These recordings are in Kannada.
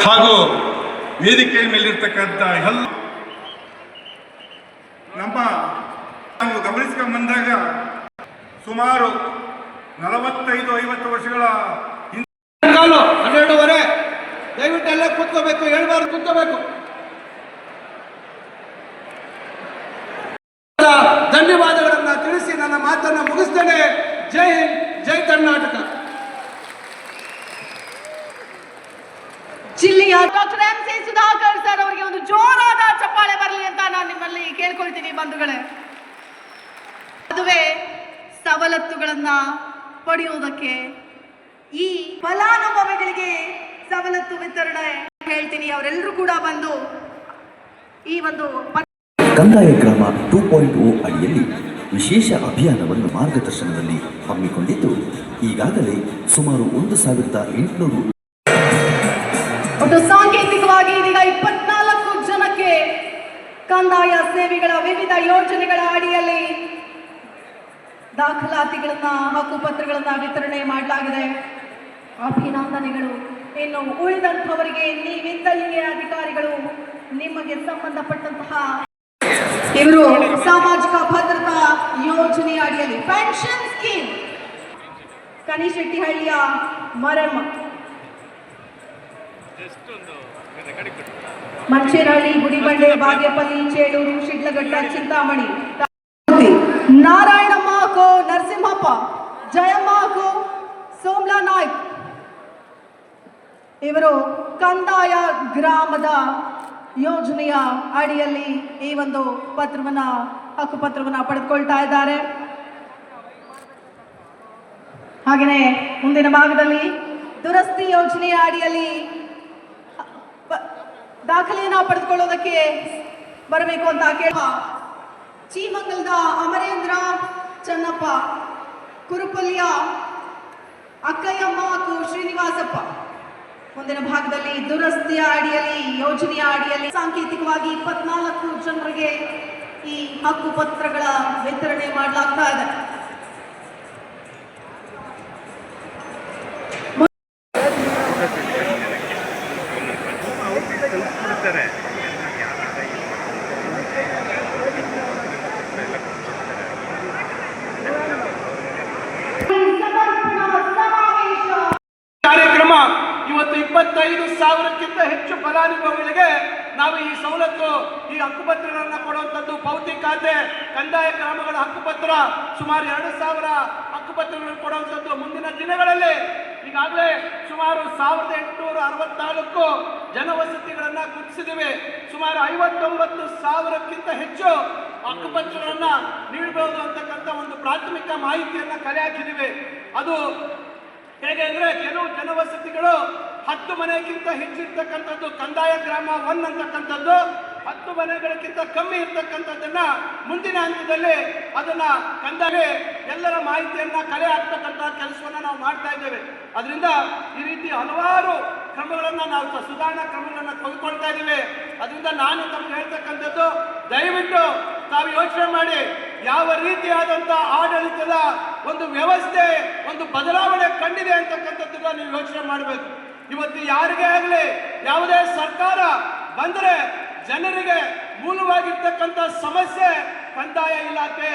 ಹಾಗೂ ವೇದಿಕೆಯ ಮೇಲಿರ್ತಕ್ಕಂಥ ಎಲ್ಲ ನಮ್ಮ ನಾವು ಗಮನಿಸ್ಕೊಂಡು ಬಂದಾಗ ಸುಮಾರು 45-50 ವರ್ಷಗಳ 12:30 ದಯವಿಟ್ಟು ಎಲ್ಲ ಕೂತ್ಕೋಬೇಕು, ಹೇಳ್ಬಾರ್ದು, ಕೂತ್ಕೋಬೇಕು. ಧನ್ಯವಾದಗಳನ್ನ ತಿಳಿಸಿ ನನ್ನ ಮಾತನ್ನ ಮುಗಿಸ್ತೇನೆ. ಜೈ ಹಿಂದ್, ಜೈ ಕರ್ನಾಟಕ. ಜಿಲ್ಲೆಯ doctor M C Sudhakar sir ಅವರಿಗೆ ಒಂದು ಜೋರಾದ ಚಪ್ಪಾಳೆ ಬರಲಿ ಅಂತ ನಾನು ನಿಮ್ಮಲ್ಲಿ ಕೇಳ್ಕೊಳ್ತೀನಿ ಬಂಧುಗಳೇ. ಅದುವೇ ಸವಲತ್ತುಗಳನ್ನ ಪಡೆಯುವುದಕ್ಕೆ ಈ ಫಲಾನುಭವಿಗಳಿಗೆ ಸವಲತ್ತು ವಿತರಣೆ ಹೇಳ್ತೀನಿ. ಅವರೆಲ್ಲರೂ ಕೂಡ ಬಂದು ಈ ಒಂದು ಕಂದಾಯ ಗ್ರಾಮ 2.0 ಅಡಿಯಲ್ಲಿ ವಿಶೇಷ ಅಭಿಯಾನವನ್ನು ಮಾರ್ಗದರ್ಶನದಲ್ಲಿ ಹಮ್ಮಿಕೊಂಡಿದ್ದು ಈಗಾಗಲೇ ಸುಮಾರು 1,800 ಒಟ್ಟು ಸಾಂಕೇತಿಕವಾಗಿ ಇದೀಗ 24 ಜನಕ್ಕೆ ಕಂದಾಯ ಸೇವೆಗಳ ವಿವಿಧ ಯೋಜನೆಗಳ ಅಡಿಯಲ್ಲಿ ದಾಖಲಾತಿಗಳನ್ನ ಹಕ್ಕುಪತ್ರಗಳನ್ನ ವಿತರಣೆ ಮಾಡಲಾಗಿದೆ. ಅಭಿನಂದನೆಗಳು. ಇನ್ನು ಉಳಿದಂಥವರಿಗೆ ನೀವಿದ್ದಲ್ಲಿಯೇ ಅಧಿಕಾರಿಗಳು ನಿಮಗೆ ಸಂಬಂಧಪಟ್ಟಂತಹ ಇವರು ಸಾಮಾಜಿಕ ಭದ್ರತಾ ಯೋಜನೆಯ ಅಡಿಯಲ್ಲಿ ಪೆನ್ಷನ್ ಸ್ಕೀಮ್ ಕನಿಶೆಟ್ಟಿಹಳ್ಳಿಯ ಮರಮ್ಮ, ಮಂಚೇನಹಳ್ಳಿ, ಗುಡಿಬಂಡೆ, ಬಾಗೇಪಲ್ಲಿ, ಚೇಳೂರು, ಶಿಡ್ಲಘಟ್ಟ, ಚಿಂತಾಮಣಿ, ನಾರಾಯಣಮ್ಮ ಕೋ ನರಸಿಂಹಪ್ಪ, ಜಯಮ್ಮ ಕೋ ಸೋಮ್ಲಾ ನಾಯ್ಕ್ ಇವರು ಕಂದಾಯ ಗ್ರಾಮದ ಯೋಜನೆಯ ಅಡಿಯಲ್ಲಿ ಈ ಒಂದು ಹಕ್ಕುಪತ್ರವನ್ನ ಪಡೆದುಕೊಳ್ತಾ ಇದ್ದಾರೆ. ಹಾಗೆಯೇ ಮುಂದಿನ ಭಾಗದಲ್ಲಿ ದುರಸ್ತಿ ಯೋಜನೆಯ ಅಡಿಯಲ್ಲಿ ದಾಖಲೆಯನ್ನ ಪಡೆದುಕೊಳ್ಳೋದಕ್ಕೆ ಬರಬೇಕು ಅಂತ ಕೇಳ ಚೀಮಂಗಲದ ಅಮರೇಂದ್ರ ಚನ್ನಪ್ಪ, ಕುರುಪಲ್ಲಿಯ ಅಕ್ಕಯ್ಯಮ್ಮ ಕು ಶ್ರೀನಿವಾಸಪ್ಪ. ಮುಂದಿನ ಭಾಗದಲ್ಲಿ ದುರಸ್ತಿಯ ಅಡಿಯಲ್ಲಿ ಯೋಜನೆಯ ಅಡಿಯಲ್ಲಿ ಸಾಂಕೇತಿಕವಾಗಿ 24 ಜನರಿಗೆ ಈ ಹಕ್ಕುಪತ್ರಗಳ ವಿತರಣೆ ಮಾಡಲಾಗ್ತಾ ಇದೆ. ಕಾರ್ಯಕ್ರಮ ಇವತ್ತು 25,000ಕ್ಕಿಂತ ಹೆಚ್ಚು ಫಲಾನುಭವಿಗಳಿಗೆ ನಾವು ಈ ಸವಲತ್ತು, ಈ ಹಕ್ಕುಪತ್ರಗಳನ್ನು ಕೊಡುವಂಥದ್ದು. ಪೌತಿ ಖಾತೆ, ಕಂದಾಯ ಗ್ರಾಮಗಳ ಹಕ್ಕುಪತ್ರ ಸುಮಾರು 2,000 ಹಕ್ಕುಪತ್ರಗಳನ್ನು ಕೊಡುವಂಥದ್ದು. ಮುಂದಿನ ದಿನಗಳಲ್ಲಿ ಈಗಾಗಲೇ ಸುಮಾರು 1,864 ಜನವಸತಿಗಳನ್ನು ಗುರುತಿಸಿದ್ದೇವೆ. ಸುಮಾರು 59,000ಕ್ಕಿಂತ ಹೆಚ್ಚು ಹಕ್ಕುಪತ್ರಗಳನ್ನು ನೀಡಬಹುದು ಅಂತಕ್ಕಂಥ ಒಂದು ಪ್ರಾಥಮಿಕ ಮಾಹಿತಿಯನ್ನು ಕಲೆ ಹಾಕಿದ್ದೀವಿ. ಅದು ಹೇಗೆ ಅಂದರೆ ಕೆಲವು ಜನವಸತಿಗಳು 10 ಮನೆಗಿಂತ ಹೆಚ್ಚಿರ್ತಕ್ಕಂಥದ್ದು ಕಂದಾಯ ಗ್ರಾಮ 1 ಅಂತಕ್ಕಂಥದ್ದು, 10 ಮನೆಗಳಿಗಿಂತ ಕಮ್ಮಿ ಇರ್ತಕ್ಕಂಥದ್ದನ್ನ ಮುಂದಿನ ಹಂತದಲ್ಲಿ ಅದನ್ನ ಕಂದಾಯ ಎಲ್ಲರ ಮಾಹಿತಿಯನ್ನ ಕಲೆ ಹಾಕ್ತಕ್ಕಂಥ ಕೆಲಸವನ್ನ ನಾವು ಮಾಡ್ತಾ ಇದ್ದೇವೆ. ಅದರಿಂದ ಈ ರೀತಿ ಹಲವಾರು ಕ್ರಮಗಳನ್ನ ನಾವು ಸುಧಾರಣಾ ಕ್ರಮಗಳನ್ನ ತೆಗೆದುಕೊಳ್ತಾ ಇದ್ದೀವಿ. ಅದರಿಂದ ನಾನು ತಮ್ಗೆ ಹೇಳ್ತಕ್ಕಂಥದ್ದು, ದಯವಿಟ್ಟು ತಾವು ಯೋಚನೆ ಮಾಡಿ ಯಾವ ರೀತಿಯಾದಂಥ ಆಡಳಿತದ ಒಂದು ವ್ಯವಸ್ಥೆ, ಒಂದು ಬದಲಾವಣೆ ಕಂಡಿದೆ ಅಂತಕ್ಕಂಥದ್ದನ್ನ ನೀವು ಯೋಚನೆ ಮಾಡಬೇಕು. ಇವತ್ತು ಯಾರಿಗೇ ಆಗಲಿ ಯಾವುದೇ ಸರ್ಕಾರ ಬಂದರೆ ಜನರಿಗೆ ಮೂಲವಾಗಿರ್ತಕ್ಕಂಥ ಸಮಸ್ಯೆ ಕಂದಾಯ ಇಲಾಖೆ,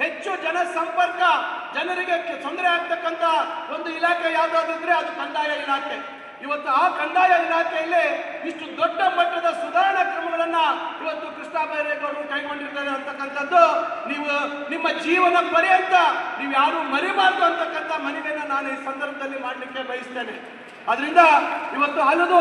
ಹೆಚ್ಚು ಜನ ಸಂಪರ್ಕ, ಜನರಿಗೆ ತೊಂದರೆ ಆಗ್ತಕ್ಕಂಥ ಒಂದು ಇಲಾಖೆ ಯಾವುದಾದಿದ್ರೆ ಅದು ಕಂದಾಯ ಇಲಾಖೆ. ಇವತ್ತು ಆ ಕಂದಾಯ ಇಲಾಖೆಯಲ್ಲಿ ಇಷ್ಟು ದೊಡ್ಡ ಮಟ್ಟದ ಸುಧಾರಣಾ ಕ್ರಮಗಳನ್ನ ಇವತ್ತು ಕೃಷ್ಣ ಬೈರೇಗೌಡರು ಕೈಗೊಂಡಿರ್ತಾರೆ ಅಂತಕ್ಕಂಥದ್ದು ನೀವು ನಿಮ್ಮ ಜೀವನ ಪರ್ಯಂತ ನೀವು ಯಾರು ಮರಿಬಾರ್ದು ಅಂತಕ್ಕಂಥ ಮನವಿಯನ್ನು ನಾನು ಈ ಸಂದರ್ಭದಲ್ಲಿ ಮಾಡಲಿಕ್ಕೆ ಬಯಸ್ತೇನೆ. ಅದರಿಂದ ಇವತ್ತು ಅಲದು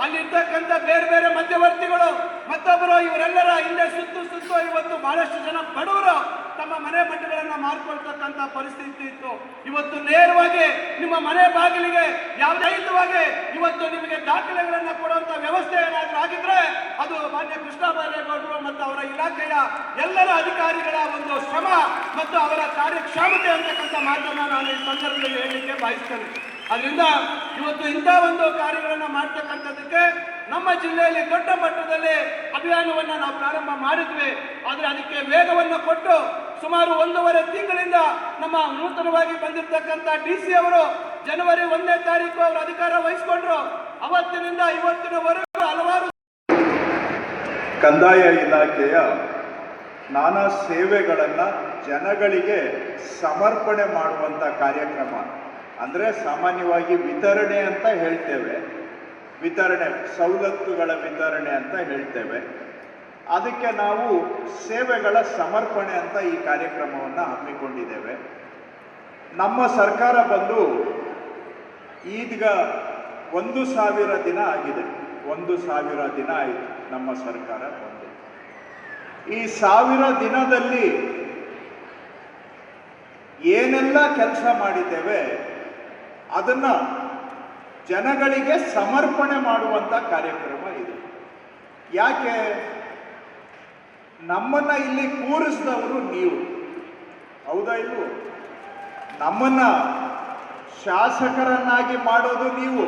ಅಲ್ಲಿರ್ತಕ್ಕಂಥ ಬೇರೆ ಬೇರೆ ಮಧ್ಯವರ್ತಿಗಳು ಮತ್ತೊಬ್ಬರು ಇವರೆಲ್ಲರ ಹಿಂದೆ ಸುತ್ತು ಇವತ್ತು ಬಹಳಷ್ಟು ಜನ ಬಡವರು ತಮ್ಮ ಮನೆ ಮಟ್ಟಗಳನ್ನು ಮಾರ್ಕೊಳ್ತಕ್ಕಂಥ ಪರಿಸ್ಥಿತಿ ಇತ್ತು. ಇವತ್ತು ನೇರವಾಗಿ ನಿಮ್ಮ ಮನೆ ಬಾಗಿಲಿಗೆ ಯಾವುದೇ ಇವತ್ತು ನಿಮಗೆ ದಾಖಲೆಗಳನ್ನು ಕೊಡುವಂತ ವ್ಯವಸ್ಥೆ ಏನಾದರೂ ಆಗಿದ್ರೆ ಅದು ಮಾನ್ಯ ಕೃಷ್ಣ ಬೈರೇಗೌಡರು ಮತ್ತು ಅವರ ಇಲಾಖೆಯ ಎಲ್ಲರ ಅಧಿಕಾರಿಗಳ ಒಂದು ಶ್ರಮ ಮತ್ತು ಅವರ ಕಾರ್ಯಕ್ಷಮತೆ ಅಂತಕ್ಕಂಥ ಮಾತನ್ನು ನಾನು ಈ ಸಂದರ್ಭದಲ್ಲಿ ಹೇಳಲಿಕ್ಕೆ ಬಯಸ್ತೇನೆ. ಅದರಿಂದ ಇವತ್ತು ಇಂಥ ಒಂದು ಕಾರ್ಯಗಳನ್ನು ಮಾಡ್ತಕ್ಕಂಥದ್ದಕ್ಕೆ ನಮ್ಮ ಜಿಲ್ಲೆಯಲ್ಲಿ ದೊಡ್ಡ ಮಟ್ಟದಲ್ಲಿ ಅಭಿಯಾನವನ್ನು ನಾವು ಪ್ರಾರಂಭ ಮಾಡಿದ್ವಿ. ಆದರೆ ಅದಕ್ಕೆ ವೇಗವನ್ನು ಕೊಟ್ಟು ಸುಮಾರು 1.5 ತಿಂಗಳಿಂದ ನಮ್ಮ ನೂತನವಾಗಿ ಬಂದಿರತಕ್ಕಂಥ DC ಅವರು ಜನವರಿ 1ನೇ ತಾರೀಕು ಅವರು ಅಧಿಕಾರ ವಹಿಸಿಕೊಂಡ್ರು. ಅವತ್ತಿನಿಂದ ಇವತ್ತಿನವರೆಗೂ ಹಲವಾರು ಕಂದಾಯ ಇಲಾಖೆಯ ನಾನಾ ಸೇವೆಗಳನ್ನು ಜನಗಳಿಗೆ ಸಮರ್ಪಣೆ ಮಾಡುವಂಥ ಕಾರ್ಯಕ್ರಮ ಅಂದರೆ ಸಾಮಾನ್ಯವಾಗಿ ವಿತರಣೆ ಅಂತ ಹೇಳ್ತೇವೆ, ವಿತರಣೆ ಸವಲತ್ತುಗಳ ವಿತರಣೆ ಅಂತ ಹೇಳ್ತೇವೆ. ಅದಕ್ಕೆ ನಾವು ಸೇವೆಗಳ ಸಮರ್ಪಣೆ ಅಂತ ಈ ಕಾರ್ಯಕ್ರಮವನ್ನು ಹಮ್ಮಿಕೊಂಡಿದ್ದೇವೆ. ನಮ್ಮ ಸರ್ಕಾರ ಬಂದು ಈಗ 1,000 ದಿನ ಆಗಿದೆ. 1,000 ದಿನ ಆಯಿತು ನಮ್ಮ ಸರ್ಕಾರ ಬಂದು. ಈ 1000 ದಿನದಲ್ಲಿ ಏನೆಲ್ಲ ಕೆಲಸ ಮಾಡಿದ್ದೇವೆ ಅದನ್ನು ಜನಗಳಿಗೆ ಸಮರ್ಪಣೆ ಮಾಡುವಂಥ ಕಾರ್ಯಕ್ರಮ ಇದು. ಯಾಕೆ? ನಮ್ಮನ್ನು ಇಲ್ಲಿ ಕೂರಿಸಿದವರು ನೀವು, ಹೌದಾ ಇಲ್ವೋ? ನಮ್ಮನ್ನು ಶಾಸಕರನ್ನಾಗಿ ಮಾಡೋದು ನೀವು,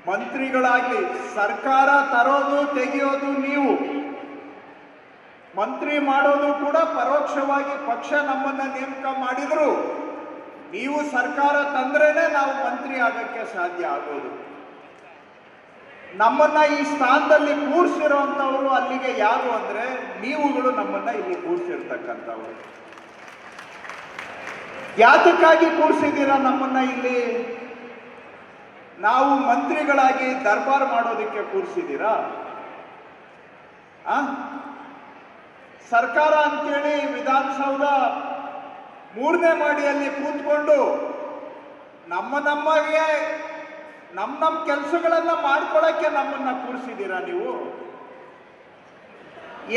ಮಂತ್ರಿಗಳಾಗಿ ಸರ್ಕಾರ ತರೋದು ತೆಗೆಯೋದು ನೀವು, ಮಂತ್ರಿ ಮಾಡೋದು ಕೂಡ ಪರೋಕ್ಷವಾಗಿ ಪಕ್ಷ ನಮ್ಮನ್ನು ನೇಮಕ ಮಾಡಿದ್ರು. ನೀವು ಸರ್ಕಾರ ತಂದ್ರೇನೆ ನಾವು ಮಂತ್ರಿ ಆಗಕ್ಕೆ ಸಾಧ್ಯ ಆಗೋದು. ನಮ್ಮನ್ನ ಈ ಸ್ಥಾನದಲ್ಲಿ ಕೂರಿಸಿರೋಂಥವ್ರು ಅಲ್ಲಿಗೆ ಯಾರು ಅಂದ್ರೆ ನೀವುಗಳು ನಮ್ಮನ್ನ ಇಲ್ಲಿ ಕೂರಿಸಿರ್ತಕ್ಕಂಥವ್ರು. ಯಾತಕ್ಕಾಗಿ ಕೂರಿಸಿದ್ದೀರಾ ನಮ್ಮನ್ನ ಇಲ್ಲಿ? ನಾವು ಮಂತ್ರಿಗಳಾಗಿ ದರ್ಬಾರ್ ಮಾಡೋದಕ್ಕೆ ಕೂರಿಸಿದ್ದೀರಾ? ಸರ್ಕಾರ ಅಂತೇಳಿ ವಿಧಾನಸೌಧ 3ನೇ ಮಹಡಿಯಲ್ಲಿ ಕೂತ್ಕೊಂಡು ನಮಗೆ ನಮ್ಮ ಕೆಲಸಗಳನ್ನ ಮಾಡ್ಕೊಳ್ಳೋಕ್ಕೆ ನಮ್ಮನ್ನ ಕೂರಿಸಿದ್ದೀರಾ ನೀವು?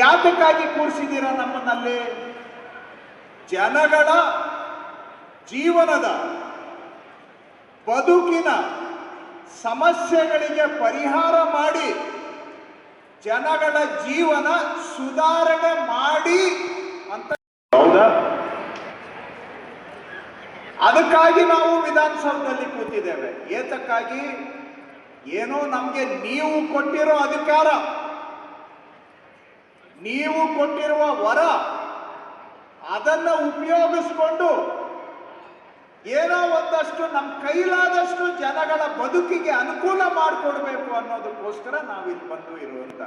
ಯಾತಕ್ಕಾಗಿ ಕೂರಿಸಿದ್ದೀರಾ ನಮ್ಮನ್ನಲ್ಲಿ? ಜನಗಳ ಜೀವನದ ಬದುಕಿನ ಸಮಸ್ಯೆಗಳಿಗೆ ಪರಿಹಾರ ಮಾಡಿ ಜನಗಳ ಜೀವನ ಸುಧಾರಣೆ ಮಾಡಿ ಅಂತ. ಹೌದಾ? ಅದಕ್ಕಾಗಿ ನಾವು ವಿಧಾನಸೌಧದಲ್ಲಿ ಕೂತಿದ್ದೇವೆ. ಏತಕ್ಕಾಗಿ? ಏನೋ ನಮಗೆ ನೀವು ಕೊಟ್ಟಿರೋ ಅಧಿಕಾರ, ನೀವು ಕೊಟ್ಟಿರುವ ವರ, ಅದನ್ನು ಉಪಯೋಗಿಸ್ಕೊಂಡು ಏನೋ ಒಂದಷ್ಟು ನಮ್ಮ ಕೈಲಾದಷ್ಟು ಜನಗಳ ಬದುಕಿಗೆ ಅನುಕೂಲ ಮಾಡಿಕೊಡ್ಬೇಕು ಅನ್ನೋದಕ್ಕೋಸ್ಕರ ನಾವಿಲ್ಲಿ ಬಂದು ಇರುವಂತ.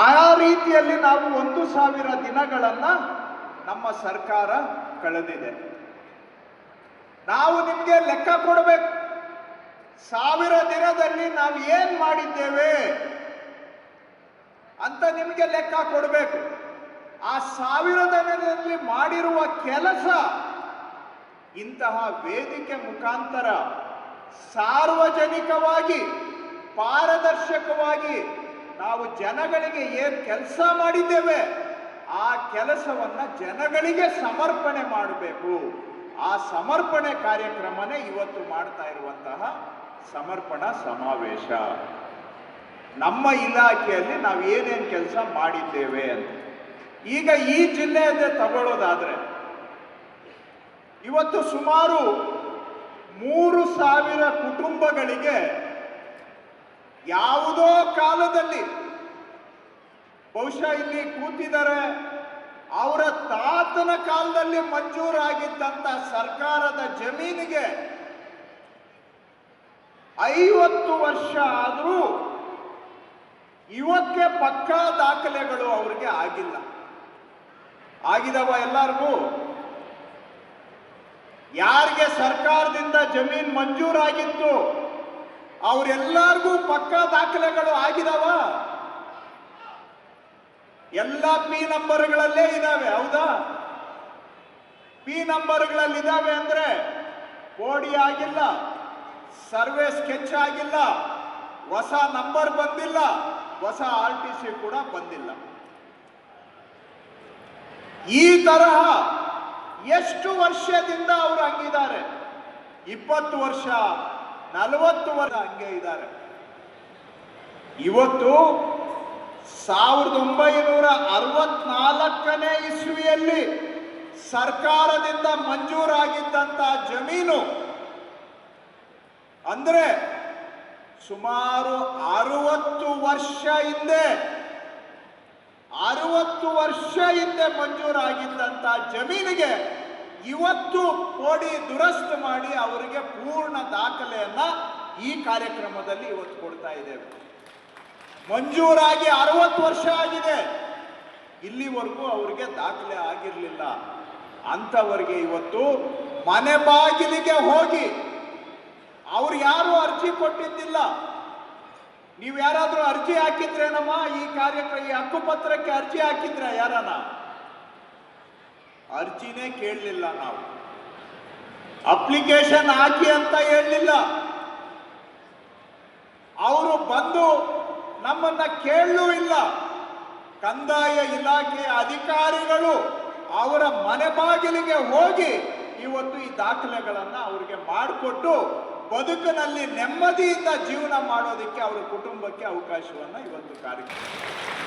ಆ ರೀತಿಯಲ್ಲಿ ನಾವು 1,000 ದಿನಗಳನ್ನ ನಮ್ಮ ಸರ್ಕಾರ ಕಳೆದಿದೆ. ನಾವು ನಿಮಗೆ ಲೆಕ್ಕ ಕೊಡಬೇಕು. 1000 ದಿನದಲ್ಲಿ ನಾವು ಏನ್ ಮಾಡಿದ್ದೇವೆ ಅಂತ ನಿಮಗೆ ಲೆಕ್ಕ ಕೊಡಬೇಕು. ಆ 1000 ದಿನದಲ್ಲಿ ಮಾಡಿರುವ ಕೆಲಸ ಇಂತಹ ವೇದಿಕೆ ಮುಖಾಂತರ ಸಾರ್ವಜನಿಕವಾಗಿ ಪಾರದರ್ಶಕವಾಗಿ ನಾವು ಜನಗಳಿಗೆ ಏನು ಕೆಲಸ ಮಾಡಿದ್ದೇವೆ ಆ ಕೆಲಸವನ್ನ ಜನಗಳಿಗೆ ಸಮರ್ಪಣೆ ಮಾಡಬೇಕು. ಆ ಸಮರ್ಪಣೆ ಕಾರ್ಯಕ್ರಮನೇ ಇವತ್ತು ಮಾಡ್ತಾ ಇರುವಂತಹ ಸಮರ್ಪಣಾ ಸಮಾವೇಶ. ನಮ್ಮ ಇಲಾಖೆಯಲ್ಲಿ ನಾವು ಏನೇನು ಕೆಲಸ ಮಾಡಿದ್ದೇವೆ ಅಂತ. ಈಗ ಈ ಜಿಲ್ಲೆಯನ್ನೇ ತಗೊಳ್ಳೋದಾದ್ರೆ ಇವತ್ತು ಸುಮಾರು 3,000 ಕುಟುಂಬಗಳಿಗೆ ಯಾವುದೋ ಕಾಲದಲ್ಲಿ, ಬಹುಶಃ ಇಲ್ಲಿ ಕೂತಿದ್ದಾರೆ, ಅವರ ತಾತನ ಕಾಲದಲ್ಲಿ ಮಂಜೂರಾಗಿದ್ದಂತ ಸರ್ಕಾರದ ಜಮೀನಿಗೆ 50 ವರ್ಷ ಆದರೂ ಇವಕ್ಕೆ ಪಕ್ಕಾ ದಾಖಲೆಗಳು ಅವರಿಗೆ ಆಗಿಲ್ಲ. ಆಗಿದವ ಎಲ್ಲರಿಗೂ? ಯಾರಿಗೆ ಸರ್ಕಾರದಿಂದ ಜಮೀನು ಮಂಜೂರಾಗಿತ್ತು ಅವರೆಲ್ಲರಿಗೂ ಪಕ್ಕಾ ದಾಖಲೆಗಳು ಆಗಿದವ? ಎಲ್ಲ ಪಿ ನಂಬರ್ಗಳಲ್ಲೇ ಇದಾವೆ, ಹೌದಾ? ಪಿ ನಂಬರ್ಗಳಲ್ಲಿ ಇದಾವೆ ಅಂದ್ರೆ ಕೋಡಿ ಆಗಿಲ್ಲ, ಸರ್ವೆ ಸ್ಕೆಚ್ ಆಗಿಲ್ಲ, ಹೊಸ ನಂಬರ್ ಬಂದಿಲ್ಲ, ಹೊಸ RTC ಕೂಡ ಬಂದಿಲ್ಲ. ಈ ತರಹ ಎಷ್ಟು ವರ್ಷದಿಂದ ಅವರು ಹಂಗಿದ್ದಾರೆ? 20 ವರ್ಷ, 40 ವರ್ಷ ಹಂಗೆ ಇದ್ದಾರೆ. ಇವತ್ತು 1964ನೇ ಇಸ್ವಿಯಲ್ಲಿ ಸರ್ಕಾರದಿಂದ ಮಂಜೂರಾಗಿದ್ದಂತ ಜಮೀನು ಅಂದ್ರೆ ಸುಮಾರು 60 ವರ್ಷ ಹಿಂದೆ, 60 ವರ್ಷ ಹಿಂದೆ ಮಂಜೂರಾಗಿದ್ದಂತ ಜಮೀನಿಗೆ ಇವತ್ತು ಕೋಡಿ ದುರಸ್ತು ಮಾಡಿ ಅವರಿಗೆ ಪೂರ್ಣ ದಾಖಲೆಯನ್ನ ಈ ಕಾರ್ಯಕ್ರಮದಲ್ಲಿ ಇವತ್ತು ಕೊಡ್ತಾ ಇದ್ದೇವೆ. ಮಂಜೂರಾಗಿ 60 ವರ್ಷ ಆಗಿದೆ, ಇಲ್ಲಿವರೆಗೂ ಅವರಿಗೆ ದಾಖಲೆ ಆಗಿರಲಿಲ್ಲ. ಅಂಥವರಿಗೆ ಇವತ್ತು ಮನೆ ಬಾಗಿಲಿಗೆ ಹೋಗಿ, ಅವ್ರು ಯಾರು ಅರ್ಜಿ ಕೊಟ್ಟಿದ್ದಿಲ್ಲ, ನೀವು ಯಾರಾದ್ರೂ ಅರ್ಜಿ ಹಾಕಿದ್ರೇನಮ್ಮ ಈ ಈ ಹಕ್ಕುಪತ್ರಕ್ಕೆ ಅರ್ಜಿ ಹಾಕಿದ್ರ ಯಾರನ? ಅರ್ಜಿನೇ ಕೇಳಲಿಲ್ಲ, ನಾವು ಅಪ್ಲಿಕೇಶನ್ ಹಾಕಿ ಅಂತ ಹೇಳಲಿಲ್ಲ. ಅವರು ಬಂದು ನಮ್ಮನ್ನ ಕೇಳಲೂ ಇಲ್ಲ. ಕಂದಾಯ ಇಲಾಖೆಯ ಅಧಿಕಾರಿಗಳು ಅವರ ಮನೆ ಬಾಗಿಲಿಗೆ ಹೋಗಿ ಇವತ್ತು ಈ ದಾಖಲೆಗಳನ್ನು ಅವರಿಗೆ ಮಾಡಿಕೊಟ್ಟು ಬದುಕಿನಲ್ಲಿ ನೆಮ್ಮದಿಯಿಂದ ಜೀವನ ಮಾಡೋದಕ್ಕೆ ಅವರ ಕುಟುಂಬಕ್ಕೆ ಅವಕಾಶವನ್ನು ಇವತ್ತು ಕಾರ್ಯಕ್ರಮ